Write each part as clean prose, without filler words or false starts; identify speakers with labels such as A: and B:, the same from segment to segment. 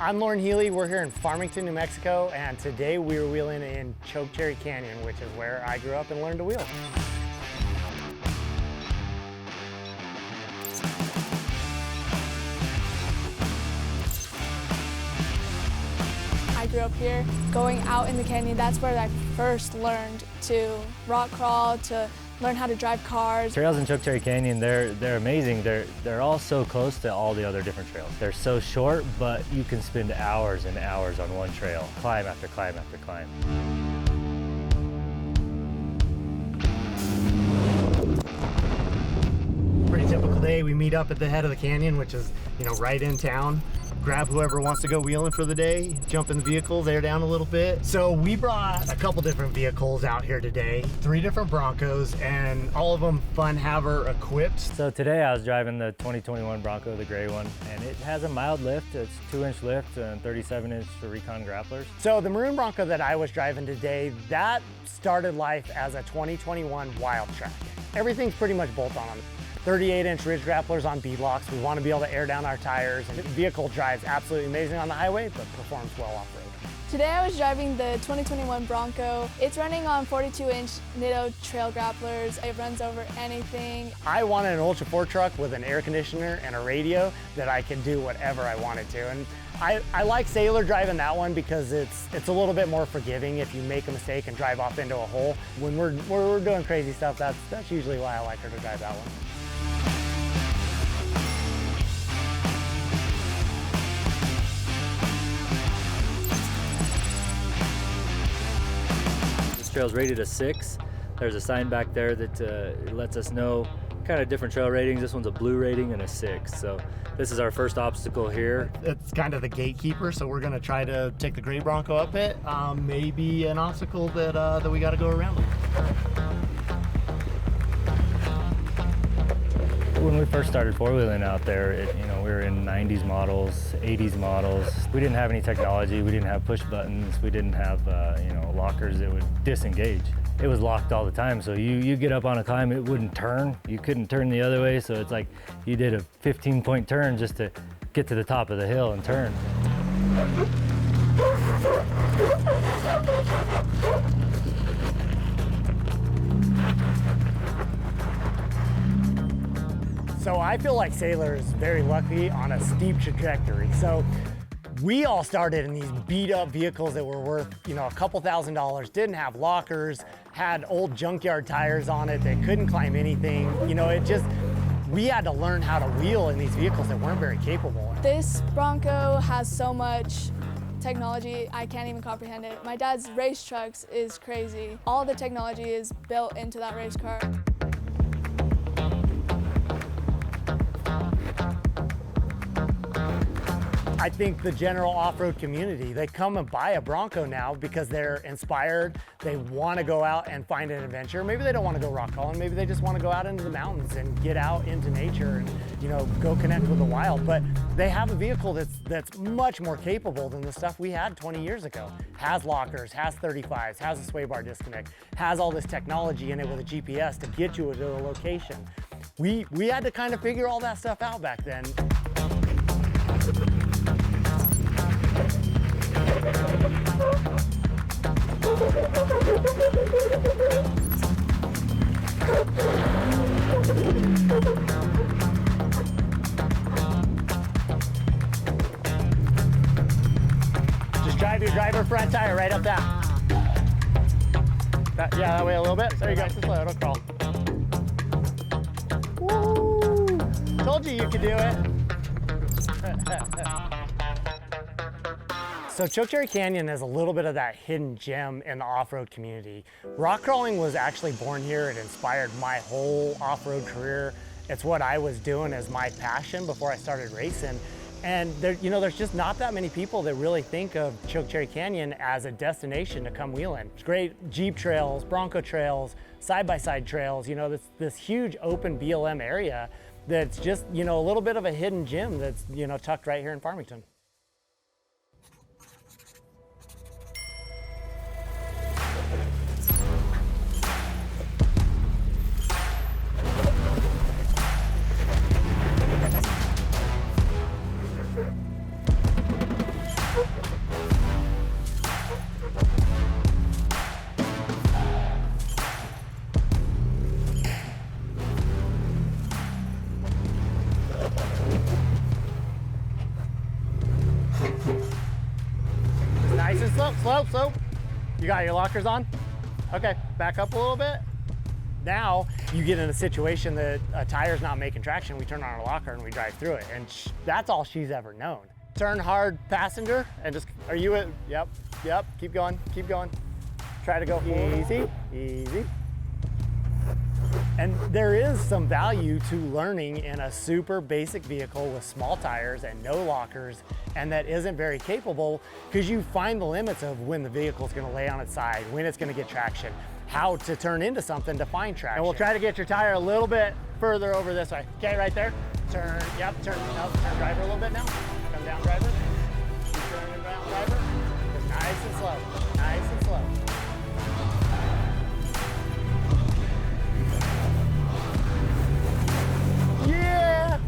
A: I'm Loren Healy. We're here in Farmington, New Mexico, and today we are wheeling in Chokecherry Canyon, which is where I grew up and learned to wheel.
B: I grew up here. Going out in the canyon, that's where I first learned to rock crawl, to learn how to drive cars.
C: Trails in Chokecherry Canyon, they're amazing. They're all so close to all the other different trails. They're so short, but you can spend hours and hours on one trail, climb after climb after climb.
A: Pretty typical day. We meet up at the head of the canyon, which is, right in town. Grab whoever wants to go wheeling for the day, jump in the vehicles, air down a little bit. So we brought a couple different vehicles out here today, 3 different Broncos, and all of them fun haver equipped.
C: So today I was driving the 2021 Bronco, the gray one, and it has a mild lift. It's 2-inch lift and 37-inch for recon grapplers.
A: So the maroon Bronco that I was driving today, that started life as a 2021 Wild Track. Everything's pretty much bolt on them. 38-inch ridge grapplers on beadlocks. We want to be able to air down our tires, and the vehicle drives absolutely amazing on the highway, but performs well off-road.
B: Today I was driving the 2021 Bronco. It's running on 42-inch Nitto trail grapplers. It runs over anything.
A: I wanted an Ultra 4 truck with an air conditioner and a radio that I could do whatever I wanted to. And I like Saylor driving that one because it's a little bit more forgiving if you make a mistake and drive off into a hole. When we're doing crazy stuff, that's usually why I like her to drive that one.
C: Trail's rated a 6. There's a sign back there that lets us know kind of different trail ratings. This one's a blue rating and a 6. So this is our first obstacle here.
A: It's kind of the Gatekeeper, so we're gonna try to take the gray Bronco up it. Maybe an obstacle that we gotta go around.
C: When we first started four-wheeling out there, we were in 90s models, 80s models. We didn't have any technology. We didn't have push buttons. We didn't have, lockers that would disengage. It was locked all the time. So you get up on a climb, it wouldn't turn. You couldn't turn the other way. So it's like you did a 15-point turn just to get to the top of the hill and turn.
A: So I feel like Saylor is very lucky on a steep trajectory. So we all started in these beat up vehicles that were worth, a couple $1,000s, didn't have lockers, had old junkyard tires on it that couldn't climb anything. We had to learn how to wheel in these vehicles that weren't very capable.
B: This Bronco has so much technology, I can't even comprehend it. My dad's race trucks is crazy. All the technology is built into that race car.
A: I think the general off-road community, they come and buy a Bronco now because they're inspired. They want to go out and find an adventure. Maybe they don't want to go rock crawling. Maybe they just want to go out into the mountains and get out into nature and, go connect with the wild. But they have a vehicle that's much more capable than the stuff we had 20 years ago. Has lockers, has 35s, has a sway bar disconnect, has all this technology in it with a GPS to get you to a location. We had to kind of figure all that stuff out back then. Just drive your driver front tire right up that. That way a little bit. There you go, just slow, don't crawl. Woo! Told you could do it. So Chokecherry Canyon is a little bit of that hidden gem in the off-road community. Rock crawling was actually born here. It inspired my whole off-road career. It's what I was doing as my passion before I started racing. And there's just not that many people that really think of Chokecherry Canyon as a destination to come wheeling. It's great Jeep trails, Bronco trails, side-by-side trails, this huge open BLM area that's just, a little bit of a hidden gem that's, tucked right here in Farmington. Nice and slow. You got your lockers on? Okay, back up a little bit. Now you get in a situation that a tire's not making traction. We turn on our locker and we drive through it. And that's all she's ever known. Turn hard passenger and just, are you at, yep, keep going. Try to go easy. And there is some value to learning in a super basic vehicle with small tires and no lockers, and that isn't very capable, because you find the limits of when the vehicle's gonna lay on its side, when it's gonna get traction, how to turn into something to find traction. And we'll try to get your tire a little bit further over this way. Okay, right there. Turn driver a little bit now. Come down, driver. Keep turning down, driver. Just nice and slow. Yeah!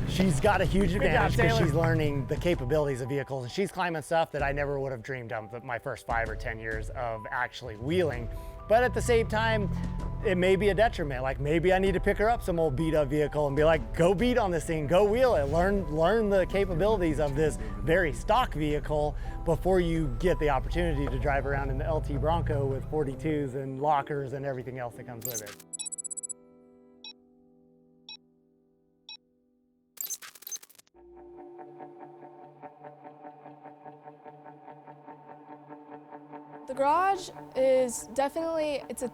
A: She's got a huge advantage because she's learning the capabilities of vehicles, and she's climbing stuff that I never would have dreamed of my first 5 or 10 years of actually wheeling. But at the same time, it may be a detriment. Like maybe I need to pick her up some old beat up vehicle and be like, go beat on this thing, go wheel it, learn the capabilities of this very stock vehicle before you get the opportunity to drive around in the LT Bronco with 42s and lockers and everything else that comes with it.
B: The garage is definitely, it's a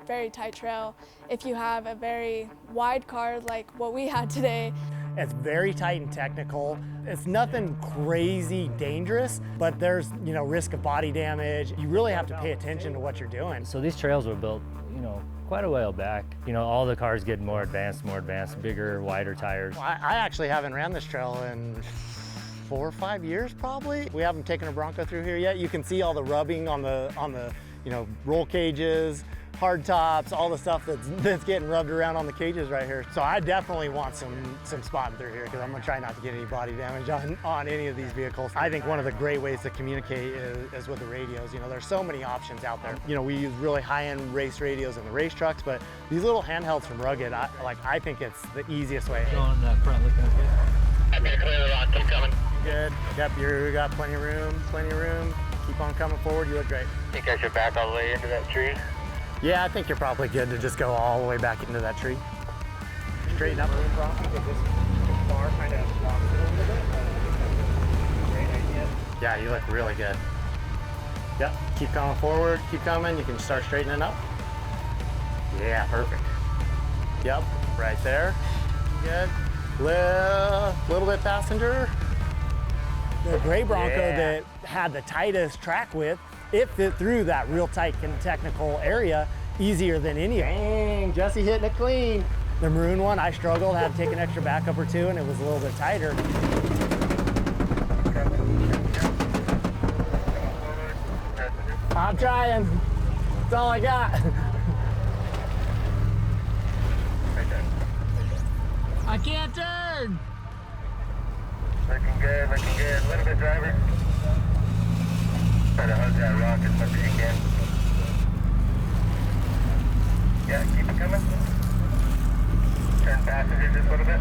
B: very tight trail. If you have a very wide car like what we had today.
A: It's very tight and technical. It's nothing crazy dangerous, but there's, risk of body damage. You really have to pay attention to what you're doing.
C: So these trails were built, quite a while back. All the cars getting more advanced, bigger, wider tires.
A: I actually haven't ran this trail in 4 or 5 years probably. We haven't taken a Bronco through here yet. You can see all the rubbing on the roll cages, hard tops, all the stuff that's getting rubbed around on the cages right here. So I definitely want some spotting through here, because I'm gonna try not to get any body damage on any of these vehicles. I think one of the great ways to communicate is with the radios. There's so many options out there. We use really high-end race radios in the race trucks, but these little handhelds from Rugged, I think it's the easiest way.
C: On that front looking okay.
D: Okay, clear the rock, keep coming.
A: Good. Yep, you got plenty of room. Keep on coming forward. You look great.
D: Think I should back all the way into that tree?
A: Yeah, I think you're probably good to just go all the way back into that tree. Straighten up. This bar kind of blocks it a little bit. Great idea. Yeah, you look really good. Yep, keep coming forward. Keep coming. You can start straightening up. Yeah, perfect. Yep, right there. Good. Little bit passenger. The gray Bronco that had the tightest track width, it fit through that real tight and technical area easier than any of them. Dang, Jesse hitting it clean. The maroon one, I struggled, had to take an extra backup or two, and it was a little bit tighter. I'm trying. That's all I got. I can't turn.
D: Looking good. A little bit, driver. Try to hug that rock as much as you can. Yeah, keep it coming. Turn passenger just a little bit.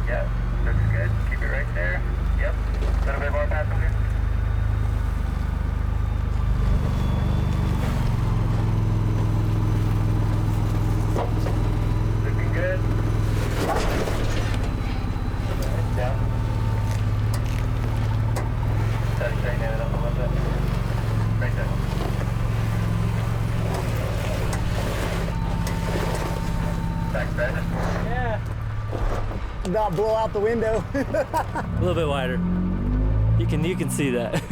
D: Yeah, looks good. Keep it right there. Yep. A little bit more passenger. Looking good. Down. Try to straighten it up a little bit. Right there. Back better.
A: Yeah. Not blow out the window.
C: A little bit wider. You can see that.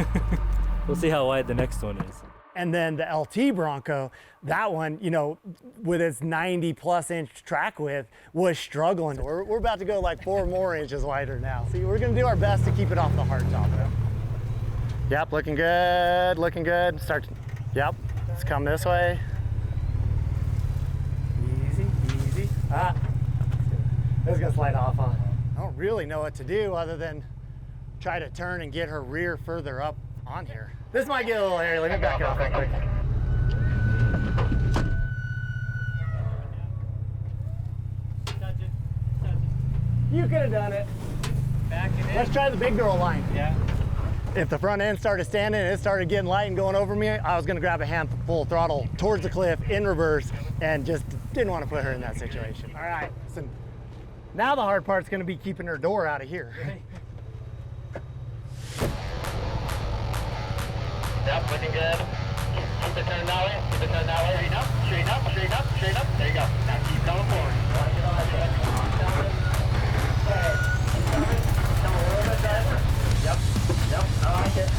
C: We'll see how wide the next one is.
A: And then the LT Bronco, that one, with its 90+ inch track width, was struggling. So we're about to go like 4 more inches wider now. See, we're gonna do our best to keep it off the hard top though. Yep, looking good. Yep, let's come this way. Easy. Ah, it's gonna slide off, huh? All don't really know what to do other than try to turn and get her rear further up on here. This might get a little hairy. Let me back up real quick. You could have done it.
C: Back it in.
A: Let's try the big girl line.
C: Yeah.
A: If the front end started standing and it started getting light and going over me, I was gonna grab a handful throttle towards the cliff in reverse and just didn't want to put her in that situation. All right, so now the hard part's gonna be keeping her door out of here.
D: Yep, looking good. Keep it turned that way. Keep it turned that way. Straighten up, straighten up, straighten up, straighten up. There you go. Now keep going forward. Yep, yep, I like it.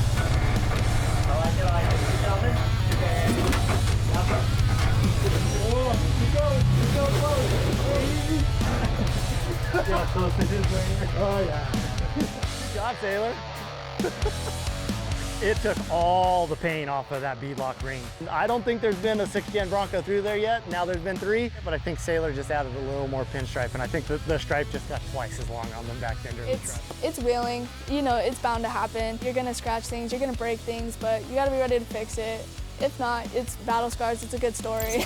D: I like it, I like it. Keep coming. Whoa, keep going close. See how close it is right here?
A: Oh yeah. Good job, Saylor. It took all the paint off of that beadlock ring. I don't think there's been a 6th-gen Bronco through there yet. Now there's been 3, but I think Saylor just added a little more pinstripe, and I think the stripe just got twice as long on them back then during the truck.
B: It's wheeling. You know, it's bound to happen. You're gonna scratch things, you're gonna break things, but you gotta be ready to fix it. If not, it's battle scars, it's a good story.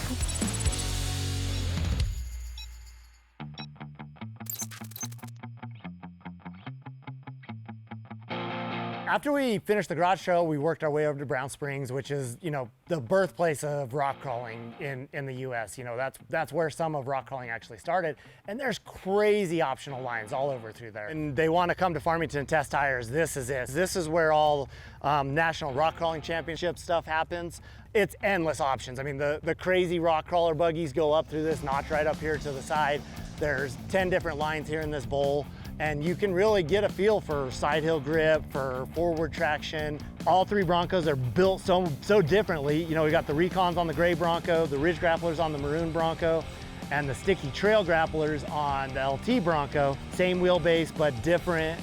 A: After we finished the garage show, we worked our way over to Brown Springs, which is, you know, the birthplace of rock crawling in the US. You know, that's where some of rock crawling actually started. And there's crazy optional lines all over through there. And they want to come to Farmington and test tires. This is it. This is where all National Rock Crawling Championship stuff happens. It's endless options. I mean, the crazy rock crawler buggies go up through this notch right up here to the side. There's 10 different lines here in this bowl. And you can really get a feel for side hill grip, for forward traction. All 3 Broncos are built so differently. You know, we got the Recons on the gray Bronco, the Ridge Grapplers on the maroon Bronco, and the sticky trail grapplers on the LT Bronco. Same wheelbase, but different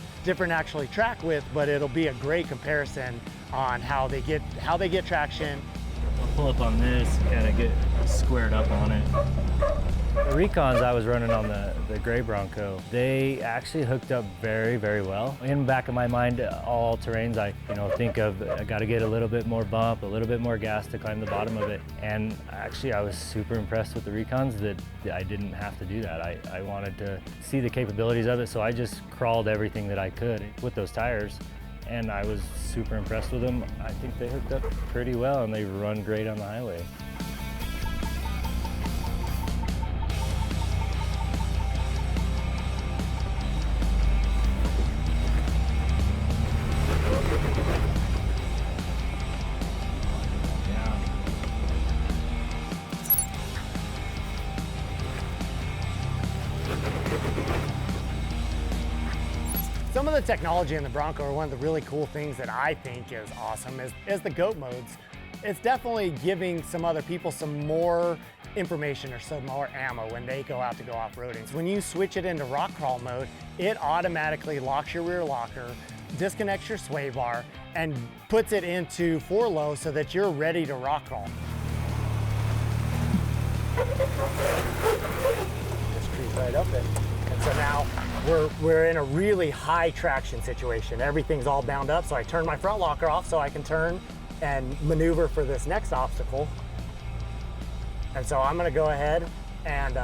A: actually track width, but it'll be a great comparison on how they get traction.
C: I'll pull up on this, kind of get squared up on it. The Recons I was running on the gray Bronco, they actually hooked up very, very well. In the back of my mind, all terrains, I think of, I got to get a little bit more bump, a little bit more gas to climb the bottom of it. And actually, I was super impressed with the Recons that I didn't have to do that. I wanted to see the capabilities of it, so I just crawled everything that I could with those tires. And I was super impressed with them. I think they hooked up pretty well and they run great on the highway.
A: Some of the technology in the Bronco, or one of the really cool things that I think is awesome, is the GOAT modes. It's definitely giving some other people some more information or some more ammo when they go out to go off-roading. So when you switch it into rock crawl mode, it automatically locks your rear locker, disconnects your sway bar, and puts it into 4-low so that you're ready to rock crawl. Just cruise right up it. And so now we're in a really high traction situation. Everything's all bound up, so I turn my front locker off so I can turn and maneuver for this next obstacle. And so I'm gonna go ahead and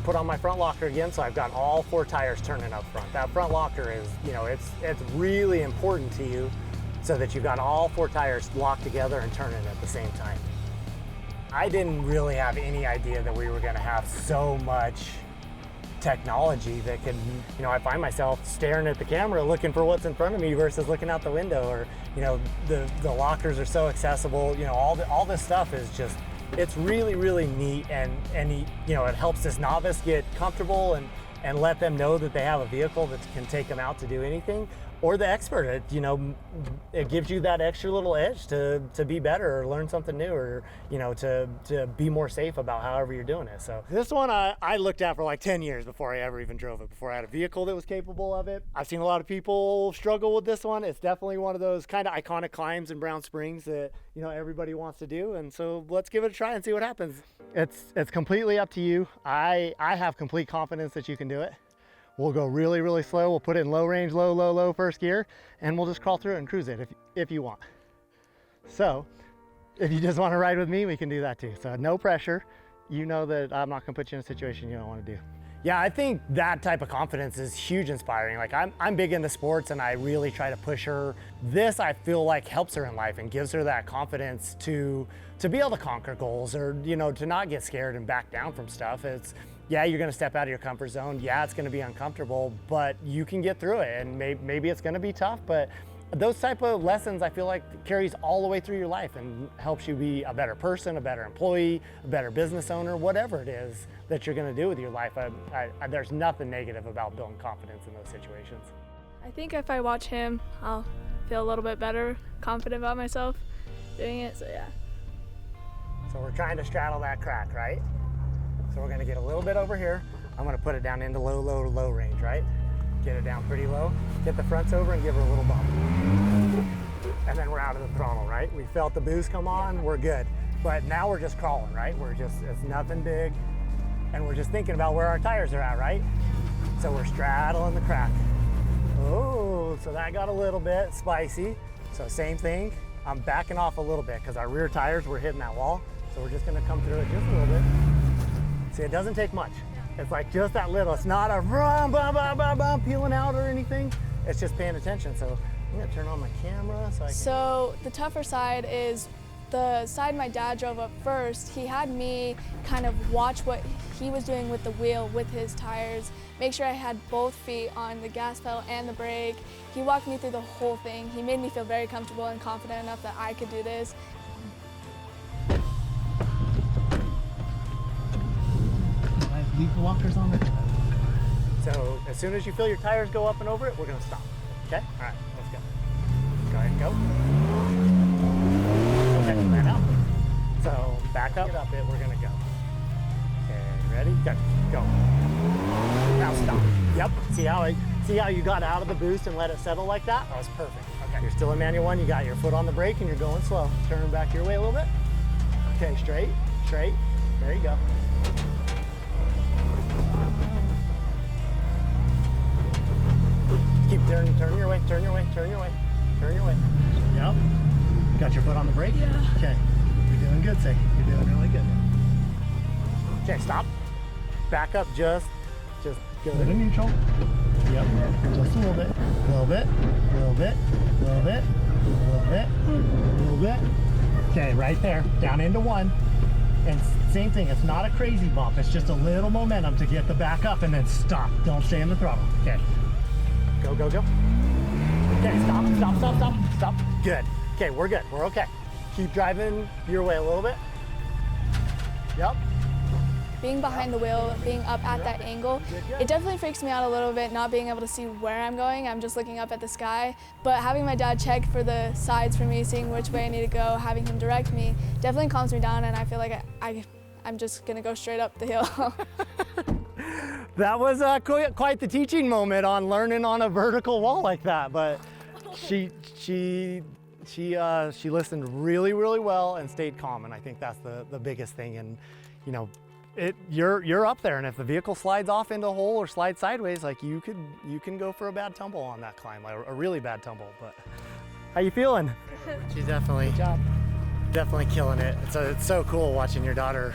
A: put on my front locker again, so I've got all 4 tires turning up front. That front locker is, it's really important to you so that you've got all 4 tires locked together and turning at the same time. I didn't really have any idea that we were gonna have so much technology that can, I find myself staring at the camera looking for what's in front of me versus looking out the window, or, the lockers are so accessible, all this stuff is just, it's really, really neat, and it helps this novice get comfortable and let them know that they have a vehicle that can take them out to do anything. Or the expert, it gives you that extra little edge to be better or learn something new, or to be more safe about however you're doing it. So this one I looked at for like 10 years before I ever even drove it, before I had a vehicle that was capable of it. I've seen a lot of people struggle with this one. It's definitely one of those kind of iconic climbs in Brown Springs that everybody wants to do, and so let's give it a try and see what happens. It's completely up to you. I have complete confidence that you can do it. We'll go really, really slow. We'll put it in low range, low, low, low first gear, and we'll just crawl through it and cruise it if you want. So if you just want to ride with me, we can do that too. So no pressure. You know that I'm not gonna put you in a situation you don't want to do. Yeah, I think that type of confidence is huge inspiring. Like I'm big into sports and I really try to push her. This I feel like helps her in life and gives her that confidence to be able to conquer goals, or to not get scared and back down from stuff. It's, yeah, you're gonna step out of your comfort zone. Yeah, it's gonna be uncomfortable, but you can get through it. And maybe it's gonna be tough, but those type of lessons I feel like carries all the way through your life and helps you be a better person, a better employee, a better business owner, whatever it is that you're gonna do with your life. There's nothing negative about building confidence in those situations.
B: I think if I watch him, I'll feel a little bit better, confident about myself doing it, so yeah.
A: So we're trying to straddle that crack, right? So we're gonna get a little bit over here. I'm gonna put it down into low, low, low range, right? Get it down pretty low. Get the fronts over and give her a little bump. And then we're out of the throttle, right? We felt the boost come on, we're good. But now we're just crawling, right? It's nothing big. And we're just thinking about where our tires are at, right? So we're straddling the crack. Oh, so that got a little bit spicy. So same thing, I'm backing off a little bit because our rear tires were hitting that wall. So we're just gonna come through it just a little bit. See, it doesn't take much. It's like just that little. It's not a bum, bum, bum, bum, bum, peeling out or anything. It's just paying attention. So I'm gonna turn on my camera so I can.
B: So the tougher side is the side my dad drove up first. He had me kind of watch what he was doing with the wheel, with his tires, make sure I had both feet on the gas pedal and the brake. He walked me through the whole thing. He made me feel very comfortable and confident enough that I could do this.
A: Leaf walkers on there. So as soon as you feel your tires go up and over it, we're gonna stop. Okay? All right, let's go. Go ahead and go. Okay, man out. So back up, get it, we're gonna go. Okay, ready? Go. Now stop. Yep. See how you got out of the boost and let it settle like that? That was perfect. Okay. You're still in manual one, you got your foot on the brake and you're going slow. Turn back your way a little bit. Okay, straight. There you go. Keep turn your way. Yep. Got your foot on the brake?
B: Yeah.
A: Okay. You're doing good, Say. You're doing really good. Okay, stop. Back up just go to neutral. Yep. Just a little bit. Okay, right there. Down into one. And same thing, it's not a crazy bump. It's just a little momentum to get the back up and then stop. Don't stay in the throttle. Okay. Go. Okay, stop. Good. Okay, we're good. We're okay. Keep driving your way a little bit. Yep.
B: Being behind the wheel, being up at that angle, it definitely freaks me out a little bit not being able to see where I'm going. I'm just looking up at the sky. But having my dad check for the sides for me, seeing which way I need to go, having him direct me, definitely calms me down, and I feel like I'm just gonna go straight up the hill.
A: That was quite the teaching moment on learning on a vertical wall like that, but she listened really, really well and stayed calm, and I think that's the biggest thing. And you're up there, and if the vehicle slides off into a hole or slides sideways, like you can go for a bad tumble on that climb, like a really bad tumble. But how you feeling? She's definitely killing it. It's so cool watching your daughter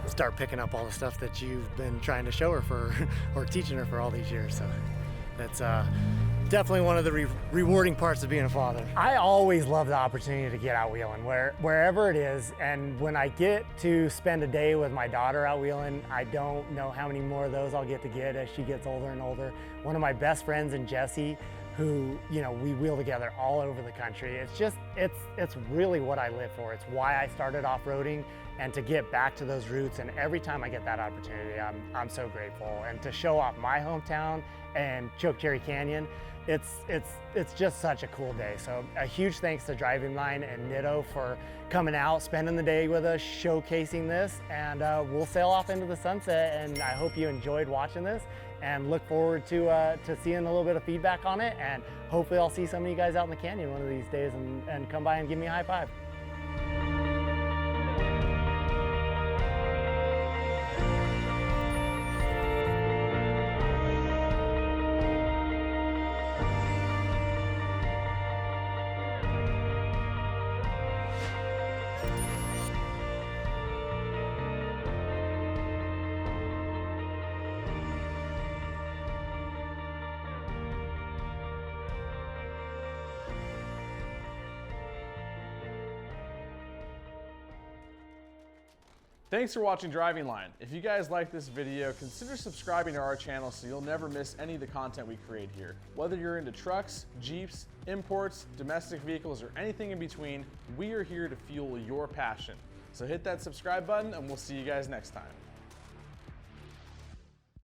A: start picking up all the stuff that you've been trying to show her or teaching her for all these years. So that's definitely one of the rewarding parts of being a father. I always love the opportunity to get out wheeling wherever it is. And when I get to spend a day with my daughter out wheeling, I don't know how many more of those I'll get to get as she gets older and older. One of my best friends in Jesse, who, we wheel together all over the country. It's really what I live for. It's why I started off-roading, and to get back to those roots. And every time I get that opportunity, I'm so grateful. And to show off my hometown and Chokecherry Canyon, it's just such a cool day. So a huge thanks to Driving Line and Nitto for coming out, spending the day with us, showcasing this, and we'll sail off into the sunset. And I hope you enjoyed watching this, and look forward to seeing a little bit of feedback on it. And hopefully I'll see some of you guys out in the canyon one of these days and come by and give me a high five.
E: Thanks for watching Driving Line. If you guys like this video, consider subscribing to our channel so you'll never miss any of the content we create here. Whether you're into trucks, Jeeps, imports, domestic vehicles, or anything in between, we are here to fuel your passion. So hit that subscribe button and we'll see you guys next time.